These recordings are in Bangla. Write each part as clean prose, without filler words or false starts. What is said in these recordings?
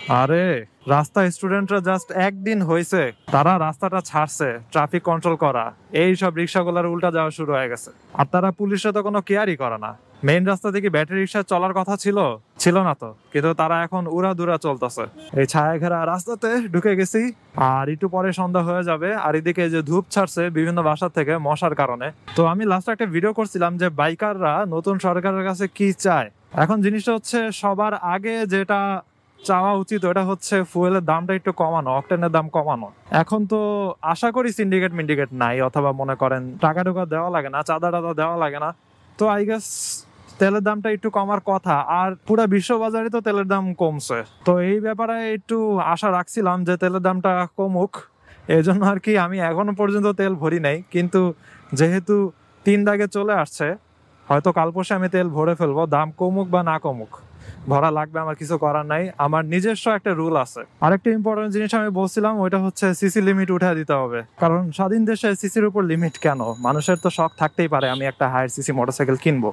আরে রাস্তায় স্টুডেন্টরা জাস্ট একদিন হয়েছে, তারা রাস্তাটা ছাড়ছে ট্রাফিক কন্ট্রোল করা, এই সব রিক্সাগুলোর উল্টা যাওয়া শুরু হয়ে গেছে। আর তারা পুলিশরা তো কোনো কেয়ারই করে না। মেইন রাস্তা থেকে ব্যাটারি রিক্সা চলার কথা ছিল, ছিল না তো, কিন্তু তারা এখন উড়াদুরা চলতেছে। এই ছায়া ঘেরা রাস্তাতে ঢুকে গেছি, আর একটু পরে সন্ধ্যা হয়ে যাবে। আর এদিকে যে ধূপ ছাড়ছে বিভিন্ন বাসা থেকে মশার কারণে। তো আমি লাস্টে একটা ভিডিও করছিলাম যে বাইকাররা নতুন সরকারের কাছে কি চায়। এখন জিনিসটা হচ্ছে সবার আগে যেটা চাওয়া উচিত ওটা হচ্ছে ফুয়েলের দামটা একটু কমানো, অকটেনের দাম কমানো। এখন তো আশা করি সিন্ডিকেট মিন্ডিকেট নাই, অথবা মনে করেন টাকা টুকা দেওয়া লাগে না, চাঁদা টাদা দেওয়া লাগে না। তো আই গেস তেলের দামটা একটু কমার কথা। আর পুরা বিশ্ববাজারে তো তেলের দাম কমছে, তো এই ব্যাপারে একটু আশা রাখছিলাম যে তেলের দামটা কমুক। এই জন্য আর কি আমি এখনো পর্যন্ত তেল ভরি নাই, কিন্তু যেহেতু 3 দাগে চলে আসছে, হয়তো কাল পরশু আমি তেল ভরে ফেলবো। দাম কমুক বা না কমুক, ভরা লাগবে, আমার কিছু করার নাই। আমার নিজস্ব একটা রুল আছে। আরেকটা ইম্পর্টেন্ট জিনিস আমি বলছিলাম, ওইটা হচ্ছে সিসি লিমিট উঠে দিতে হবে। কারণ স্বাধীন দেশে সিসির উপর লিমিট কেন? মানুষের তো শখ থাকতেই পারে আমি একটা হায়ার সিসি মোটরসাইকেল কিনবো।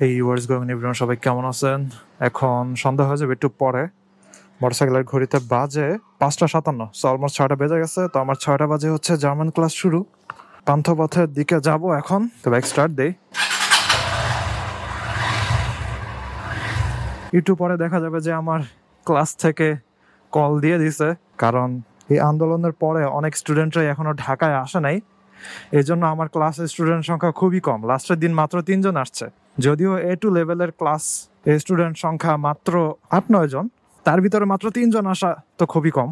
এই ওয়ার্ডস গোয়িং এভরিওয়ান, সবাই কেমন আছেন? এখন সন্ধ্যা হয়ে যাবে একটু পরে। মোটরসাইকেলের ঘড়িতে বাজে 5টা 57, সো অলমোস্ট 6টা বেজে গেছে। তো আমার 6টা বাজে হচ্ছে জার্মান ক্লাস শুরু। পান্থপথের দিকে যাব এখন। তো বাইক স্টার্ট দেই। একটু পরে দেখা যাবে যে আমার ক্লাস থেকে কল দিয়ে দিছে, কারণ এই আন্দোলনের পরে অনেক স্টুডেন্টরাই এখনো ঢাকায় আসে নাই। এই জন্য আমার ক্লাসের স্টুডেন্ট সংখ্যা খুবই কম। লাস্টের দিন মাত্র 3 জন আসছে, যদিও A2 লেভেলের ক্লাস স্টুডেন্ট সংখ্যা মাত্র 8-9 জন। তার ভিতরে মাত্র 3 জন আসা তো খুবই কম।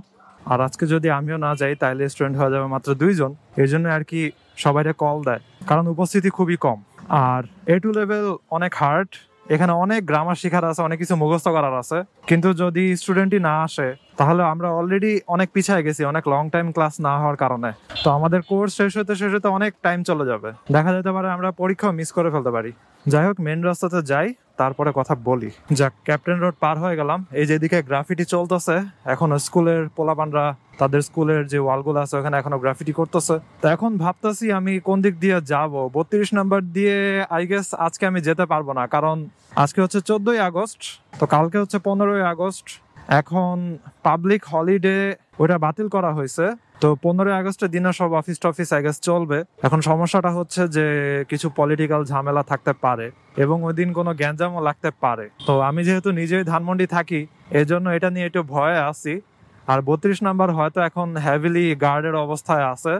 আর আজকে যদি আমিও না যাই তাহলে স্টুডেন্ট হয়ে যাবে মাত্র 2 জন। এই জন্য আর কি সবাইকে কল দেয়, কারণ উপস্থিতি খুবই কম। আর A2 লেভেল অনেক হার্ড, এখানে অনেক গ্রামার শেখার আছে, অনেক কিছু মুখস্থ করার আছে। কিন্তু যদি স্টুডেন্টই না আসে তাহলে আমরা অলরেডি অনেক পিছিয়ে গেছি, অনেক লং টাইম ক্লাস না হওয়ার কারণে। তো আমাদের কোর্স শেষ হতে অনেক টাইম চলে যাবে। দেখা যেতে পারে আমরা পরীক্ষাও মিস করে ফেলতে পারি। যাই হোক, মেন রাস্তাতে যাই, তারপরে কথা বলি। যাক, ক্যাপ্টেন রোড পার হয়ে গেলাম। এই যেদিকে গ্রাফিটি চলতেছে, এখনো স্কুলের পোলাপানরা তাদের স্কুলের যে ওয়ালগুলো আছে ওখানে এখনো গ্রাফিটি করতেছে। তো এখন ভাবতেছি আমি কোন দিক দিয়ে যাব। 32 নাম্বার দিয়ে আই গেস আজকে আমি যেতে পারবো না, কারণ আজকে হচ্ছে 14ই আগস্ট, তো কালকে হচ্ছে 15ই আগস্ট। এখন পাবলিক হলিডে, ওটা বাতিল করা হয়েছে। তো 15ই আগস্টের দিনে সব অফিস টফিস আই গেস চলবে। এখন সমস্যাটা হচ্ছে যে কিছু পলিটিক্যাল ঝামেলা থাকতে পারে এবং ওই দিন কোনো গ্যাঞ্জামও লাগতে পারে। তো আমি যেহেতু নিজেই ধানমন্ডি থাকি, এই জন্য এটা নিয়ে একটু ভয়ে আছি। আর 32 নাম্বার হয়তো এখন হেভিলি গার্ডের অবস্থায় আছে।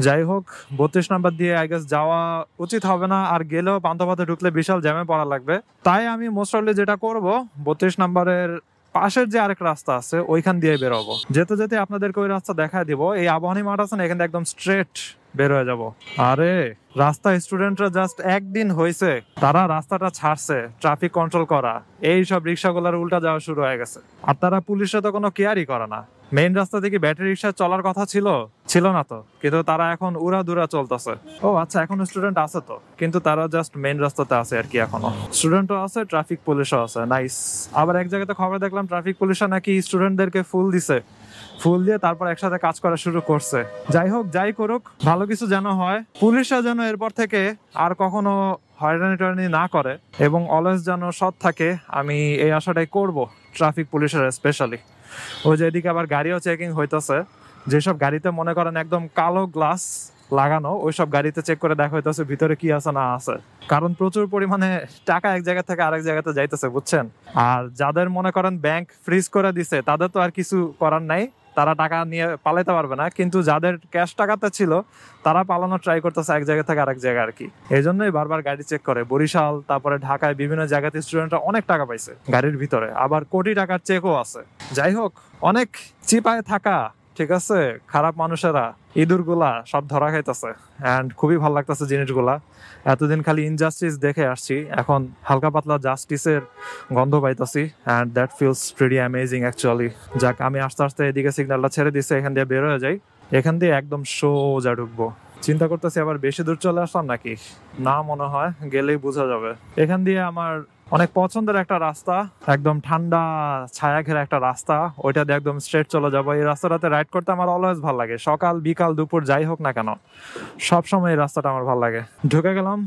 যাই হোক, 32 নাম্বার দিয়ে আই গেস যাওয়া উচিত হবে না, আর গেলেও পান্থপথে ঢুকলে বিশাল জ্যামে পড়া লাগবে। তাই আমি মোস্ট অফলি যেটা করব, 32 নাম্বারের পাশের যে আরেক রাস্তা আছে ওইখান দিয়ে বেরোবো। যেতে যেতে আপনাদেরকে ওই রাস্তা দেখায় দিব। এই আবাহনী মাঠ আছে না, এখান থেকে একদম স্ট্রেট বের হয়ে যাব। আরে রাস্তায় স্টুডেন্টরা জাস্ট একদিন হয়েছে, তারা রাস্তাটা ছাড়ছে ট্রাফিক কন্ট্রোল করা, এই সব রিক্সাগুলোর উল্টা যাওয়া শুরু হয়ে গেছে। আর তারা পুলিশরা তো কোনো কেয়ারই করে না। মেইন রাস্তা থেকে ব্যাটারি রিক্সা চলার কথা ছিল, ছিল না তো, কিন্তু তারা এখন উড়াদুরা চলতেছে। ও আচ্ছা, এখন স্টুডেন্ট আছে তো, কিন্তু তারা জাস্ট মেইন রাস্তাতে আছে আর কি। এখনো স্টুডেন্টও আছে, ট্রাফিক পুলিশও আছে। নাইস। আবার এক জায়গাতে খবর দেখলাম ট্রাফিক পুলিশরা নাকি স্টুডেন্টদেরকে ফুল দিছে, ফুল দিয়ে তারপর একসাথে কাজ করা শুরু করছে। যাই হোক, যাই করুক, ভালো কিছু যেন হয়। পুলিশরা যেন এরপর থেকে আর কখনো হয়রানি টয়রানি না করে এবং অলওয়েজ যেন সৎ থাকে, আমি এই আশাটাই করব ট্রাফিক পুলিশের স্পেশালি। ওই যে এদিকে আবার গাড়িও চেকিং হইতেছে। যেসব গাড়িতে মনে করেন একদম কালো গ্লাস লাগানো, ওইসব গাড়িতে চেক করে দেখা হইতেছে ভিতরে কি আছে না আছে। কারণ প্রচুর পরিমাণে টাকা এক জায়গা থেকে আরেক জায়গাতে যাইতেছে, বুঝছেন। আর যাদের মনে করেন ব্যাংক ফ্রিজ করে দিছে তাদের তো আর কিছু করার নাই, তারা টাকা নিয়ে পালাইতে পারবে না। কিন্তু যাদের ক্যাশ টাকাতে ছিল তারা পালানোর ট্রাই করতেছে এক জায়গা থেকে আরেক জায়গা আর কি। এই জন্যই বারবার গাড়ি চেক করে। বরিশাল, তারপরে ঢাকায় বিভিন্ন জায়গাতে স্টুডেন্টরা অনেক টাকা পাইছে গাড়ির ভিতরে, আবার কোটি টাকার চেকও আছে। যাই হোক, অনেক চিপায় থাকা, ঠিক আছে, খারাপ মানুষেরা, ইঁদুর গুলা সব ধরা খাইতেছে। অ্যান্ড খুবই ভালো লাগতেছে জিনিসগুলা। এতদিন খালি ইনজাস্টিস দেখে আসছি, এখন হালকা পাতলা জাস্টিসের গন্ধ পাইতেছি, and that feels pretty amazing actually. যাক, আমি আস্তে আস্তে এদিকে সিগন্যালটা ছেড়ে দিচ্ছে, এখান দিয়ে বের হয়ে যাই। এখান দিয়ে একদম সোজা ঢুকবো। চিন্তা করতেছি আবার বেশি দূর চলে আসলাম নাকি, না মনে হয়, গেলেই বোঝা যাবে। এখান দিয়ে আমার অনেক পছন্দের একটা রাস্তা, একদম ঠান্ডা ছায়া ঘেরা একটা রাস্তা, ওইটা দিয়ে একদম স্ট্রেট চলে যাবো। এই রাস্তাটাতে রাইড করতে আমার অলওয়েজ ভালো লাগে, সকাল বিকাল দুপুর যাই হোক না কেন সবসময় এই রাস্তাটা আমার ভালো লাগে। ঢুকে গেলাম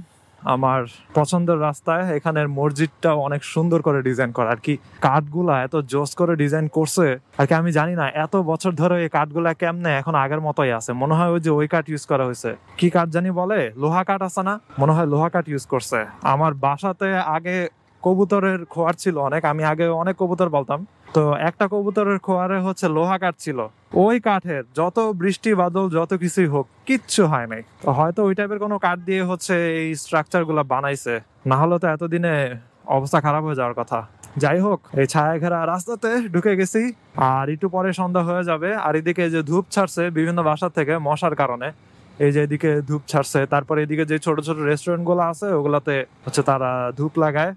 আমার পছন্দের রাস্তায়। এখানের মসজিদটাও অনেক সুন্দর করে ডিজাইন করা আর কি, কাঠগুলা এত জোস করে ডিজাইন করছে আর কি। আমি জানি না এত বছর ধরে এই কাঠগুলা কেমনে এখন আগের মতোই আছে, মনে হয় ওই যে ওই কাঠ ইউজ করা হয়েছে। কি কাঠ জানি বলে, লোহা কাঠ আছে না, মনে হয় লোহা কাঠ ইউজ করছে। আমার বাসাতে আগে কবুতরের খোয়ার ছিল অনেক, আমি আগে অনেক কবুতর বলতাম, তো একটা কবুতরের খোয়ারে হচ্ছে লোহা কাঠ ছিল। ওই কাঠের যত বৃষ্টি বাদল যত কিছুই হোক কিচ্ছু হয় নাই। তো হয়তো ওই টাইপের কোনো কাঠ দিয়ে হচ্ছে এই স্ট্রাকচার গুলা বানাইছে, না হলে তো এতদিনে অবস্থা খারাপ হয়ে যাওয়ার কথা। যাই হোক, এই ছায়া ঘেরা রাস্তাতে ঢুকে গেছি, আর একটু পরে সন্ধ্যা হয়ে যাবে। আর এদিকে যে ধূপ ছাড়ছে বিভিন্ন বাসা থেকে মশার কারণে, এই যে এদিকে ধূপ ছাড়ছে, তারপরে এদিকে যে ছোট ছোট রেস্টুরেন্ট গুলো আছে ওগুলাতে হচ্ছে তারা ধূপ লাগায়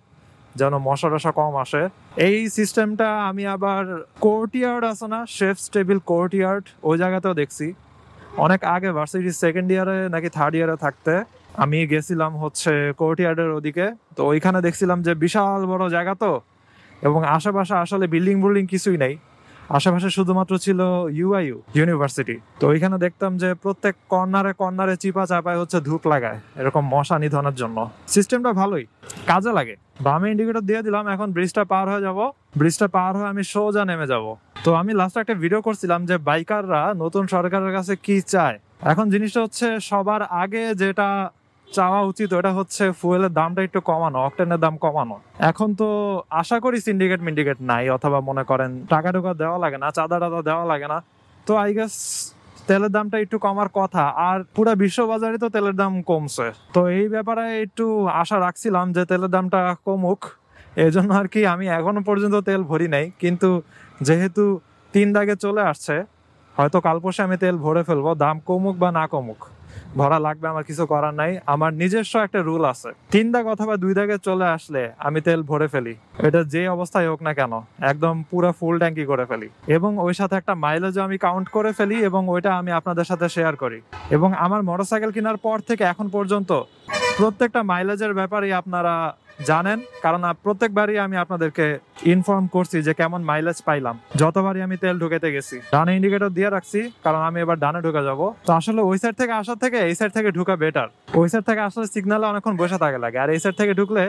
যেন মশা টশা কম আসে। এই সিস্টেমটা আমি আবার কোর্টইয়ার্ড আছে না, শেফস টেবিল কোর্টইয়ার্ড, ওই জায়গাতেও দেখছি অনেক আগে ভার্সিটির সেকেন্ড ইয়ারে নাকি থার্ড ইয়ারে থাকতে আমি গেছিলাম হচ্ছে কোর্টইয়ার্ডের ওদিকে। তো ওইখানে দেখছিলাম যে বিশাল বড় জায়গা তো, এবং আশেপাশে আসলে বিল্ডিং বিল্ডিং কিছুই নাই, আশেপাশে শুধুমাত্র ছিল ইউআইইউ ইউনিভার্সিটি। তো ওইখানে দেখতাম যে প্রত্যেক কর্নারে কর্নারে চিপা চাপায় হচ্ছে ধূপ লাগায় এরকম মশা নিধনের জন্য। সিস্টেমটা ভালোই কাজে লাগে। বামে ইন্ডিকেটর দিয়ে দিলাম, এখন ব্রিজটা পার হয়ে যাব। ব্রিজটা পার হয়ে আমি সোজা নেমে যাব। তো আমি লাস্ট একটা ভিডিও করছিলাম যে বাইকাররা নতুন সরকারের কাছে কি চায়। এখন জিনিসটা হচ্ছে সবার আগে যেটা চাওয়া উচিত ওটা হচ্ছে ফুয়েলের দামটা একটু কমানো, অকটেনের দাম কমানো। এখন তো আশা করি সিন্ডিকেট মিন্ডিকেট নাই, অথবা মনে করেন টাকা টুকা দেওয়া লাগে না, চাঁদা টাদা দেওয়া লাগে না। তো আই গেস তেলের দামটা একটু কমার কথা, আর পুরা বিশ্ববাজারে তো তেলের দাম কমছে। তো এই ব্যাপারে একটু আশা রাখছিলাম যে তেলের দামটা কমুক, এই জন্য আর কি আমি এখনো পর্যন্ত তেল ভরি নাই। কিন্তু যেহেতু 3 দাগে চলে আসছে, হয়তো কাল পরশু আমি তেল ভরে ফেলবো, দাম কমুক বা না কমুক ভরা লাগবে, আমার কিছু করার নাই। আমার নিজস্ব একটা রুল আছে, 3 দাগ অথবা 2 দাগে চলে আসলে আমি তেল ভরে ফেলি, এটা যে অবস্থায় হোক না কেন, একদম পুরো ফুল ট্যাঙ্কি করে ফেলি, এবং ওই সাথে একটা মাইলেজও আমি কাউন্ট করে ফেলি, এবং ওইটা আমি আপনাদের সাথে শেয়ার করি। এবং আমার মোটরসাইকেল কেনার পর থেকে এখন পর্যন্ত প্রত্যেকটা মাইলেজের ব্যাপারেই আপনারা জানেন, কারণ প্রত্যেকবারই আমি আপনাদেরকে ইনফর্ম করছি যে কেমন মাইলেজ পাইলাম যতবারই আমি তেল ঢুকাতে গেছি। ডানে ইন্ডিকেটর দিয়ে রাখছি কারণ আমি এবার ডানে ঢুকে যাব। তো আসলে ওই সাইড থেকে আসার থেকে এই সাইড থেকে ঢুকা বেটার। ওই সাইড থেকে আসলে সিগনালে অনেকক্ষণ বসে থাকে লাগে, আর এই সাইড থেকে ঢুকলে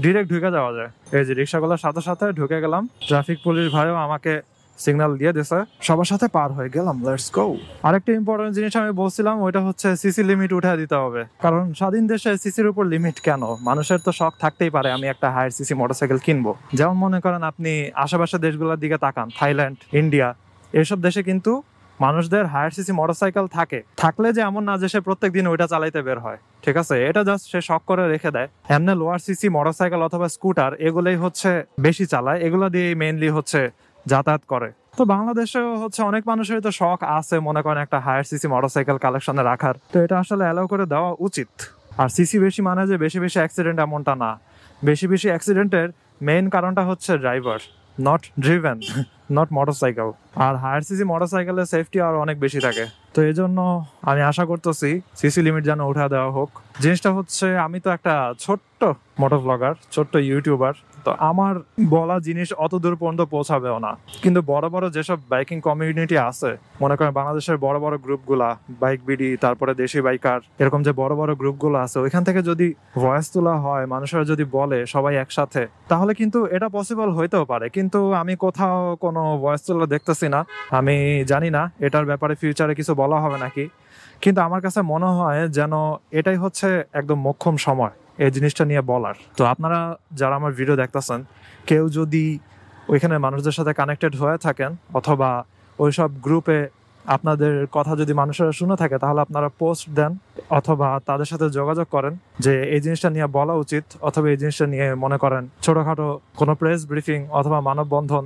ডিরেক্ট ঢুকে যাওয়া যায়। এই যে রিক্সাগুলোর সাথে সাথে ঢুকে গেলাম, ট্রাফিক পুলিশ ভাইও আমাকে সিগন্যাল দিয়ে দিছে, সবার সাথে পার হয়ে গেলাম, লেটস গো। আরেকটা ইম্পর্টেন্ট জিনিস আমি বলছিলাম, ওইটা হচ্ছে সিসি লিমিট উঠে দিতে হবে। কারণ স্বাধীন দেশে সিসির উপর লিমিট কেন? মানুষের তো শখ থাকতেই পারে আমি একটা হায়ার সিসি মোটরসাইকেল কিনবো। যেমন মনে করেন আপনি আশেপাশের দেশগুলোর দিকে তাকান, থাইল্যান্ড, ইন্ডিয়া, এইসব দেশে কিন্তু মানুষদের হায়ার সিসি মোটরসাইকেল থাকলে যে এমন না যে সে প্রত্যেকদিন ওইটা চালাইতে বের হয়, ঠিক আছে, এটা জাস্ট সে শখ করে রেখে দেয়। এমনি লোয়ার সিসি মোটরসাইকেল অথবা স্কুটার এগুলোই হচ্ছে বেশি চালায়, এগুলো দিয়ে মেইনলি হচ্ছে যাতায়াত করে। তো বাংলাদেশেও হচ্ছে অনেক মানুষের তো শখ আছে মনে করেন একটা হায়ার সিসি মোটরসাইকেল কালেকশনে রাখার, তো এটা আসলে অ্যালাউ করে দেওয়া উচিত। আর সিসি বেশি মানে যে বেশি বেশি অ্যাক্সিডেন্ট এমনটা না, বেশি বেশি অ্যাক্সিডেন্টের মেইন কারণটা হচ্ছে driver, not driven, not motorcycle. আর হায়ার সিসি মোটরসাইকেলের সেফটি আর অনেক বেশি থাকে। তো এই জন্য আমি আশা করতেছি সিসি লিমিট যেন উঠা দেওয়া হোক। জিনিসটা হচ্ছে আমি তো একটা ছোট্ট মোটর ব্লগার, ছোট্ট ইউটিউবার, তো আমার বলা জিনিস অত দূর পর্যন্ত পৌঁছাবেও না। কিন্তু বড় বড় যেসব বাইকিং কমিউনিটি আছে, মনে করেন বাংলাদেশের বড় বড় গ্রুপগুলা, বাইক বিডি, তারপরে দেশি বাইকার, এরকম যে বড় বড় গ্রুপগুলো আছে, ওইখান থেকে যদি ভয়েস তোলা হয়, মানুষেরা যদি বলে সবাই একসাথে, তাহলে কিন্তু এটা পসিবল হইতেও পারে। কিন্তু আমি কোথাও কোনো ভয়েস তোলা দেখতেছি না। আমি জানি না এটার ব্যাপারে ফিউচারে কিছু বলা হবে নাকি, কিন্তু আমার কাছে মনে হয় যেন এটাই হচ্ছে একদম মোক্ষম সময় এই জিনিসটা নিয়ে বলার। তো আপনারা যারা আমার ভিডিও দেখতেছেন, কেউ যদি ওইখানে মানুষদের সাথে কানেক্টেড হয়ে থাকেন, অথবা ওইসব গ্রুপে আপনাদের কথা যদি মানুষেরা শুনে থাকে, তাহলে আপনারা পোস্ট দেন অথবা তাদের সাথে যোগাযোগ করেন যে এই জিনিসটা নিয়ে বলা উচিত, অথবা এই জিনিসটা নিয়ে মনে করেন ছোটখাটো কোনো প্রেস ব্রিফিং অথবা মানববন্ধন,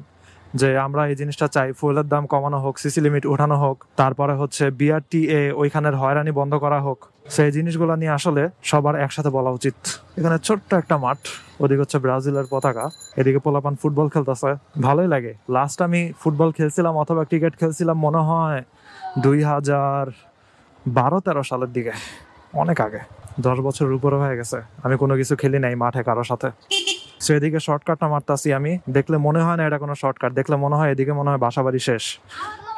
যে আমরা এই জিনিসটা চাই, ফুয়েলের দাম কমানো হোক, সিসি লিমিট উঠানো হোক, তারপরে হচ্ছে বিআরটিএ ওইখানের হয়রানি বন্ধ করা হোক। সেই জিনিসগুলো নিয়ে আসলে সবার একসাথে বলা উচিত। এখানে ছোট্ট একটা মাঠ, ওদিকে হচ্ছে ব্রাজিলের পতাকা, এদিকে পোলাপান ফুটবল খেলতেছে, ভালোই লাগে। লাস্ট আমি ফুটবল খেলছিলাম অথবা ক্রিকেট খেলছিলাম মনে হয় 2012-13 সালের দিকে, অনেক আগে, 10 বছরের উপরে হয়ে গেছে। আমি কোনো কিছু খেলি নাই মাঠে কারোর সাথে। সো এদিকে শর্টকাটটা মারতাছি আমি, দেখলে মনে হয় না এটা কোনো শর্টকাট, দেখলে মনে হয় এদিকে মনে হয় বাসাবাড়ি শেষ,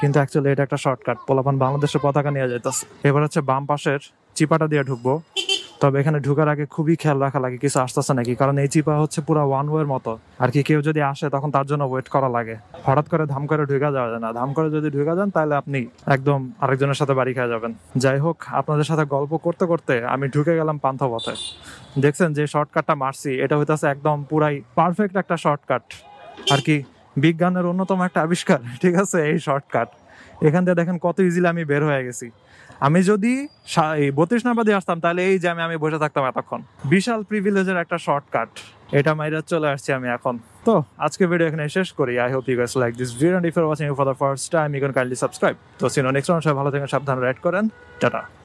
কিন্তু অ্যাকচুয়ালি এটা একটা শর্টকাট। পোলাপান বাংলাদেশের পতাকা নিয়ে যাইতেছে। এবার হচ্ছে বাম পাশের চিপাটা দিয়ে ঢুকবো। তবে এখানে ঢুকার আগে খুবই খেয়াল রাখা লাগে কিছু আসতেছে নাকি, কারণ এই চিপা হচ্ছে পুরো ওয়ান ওয়ের মতো আর কি। কেউ যদি আসে তখন তার জন্য ওয়েট করা লাগে, হঠাৎ করে ধাম করে ঢুকা যাওয়া যায় না। ধাম করে যদি ঢুকা যান তাহলে আপনি একদম আরেকজনের সাথে বাড়ি খেয়ে যাবেন। যাই হোক, আপনাদের সাথে গল্প করতে করতে আমি ঢুকে গেলাম পান্থপথে। দেখছেন যে শর্টকাটটা মারছি, এটা হইতেছে একদম পুরাই পারফেক্ট একটা শর্টকাট আর কি। বিজ্ঞানের অন্যতম একটা আবিষ্কার, ঠিক আছে, এই শর্টকাট। এখান থেকে দেখেন কত ইজিলি আমি বের হয়ে গেছি। আমি যদি এই 32 নাম্বার দিয়ে আসতাম তাহলে এই জ্যামে আমি বসে থাকতাম এতক্ষণ। বিশাল প্রিভিলেজের একটা শর্টকাট, এটা মাইরা চলে আসছি আমি এখন। তো আজকে ভিডিও এখানে শেষ করি। I hope you guys like this video, and if you are watching for the first time you can kindly subscribe. তো সিনো নেক্সট ওয়ান, সবাই ভালো থাকেন, সাবধানে রাইড করেন, টাটা।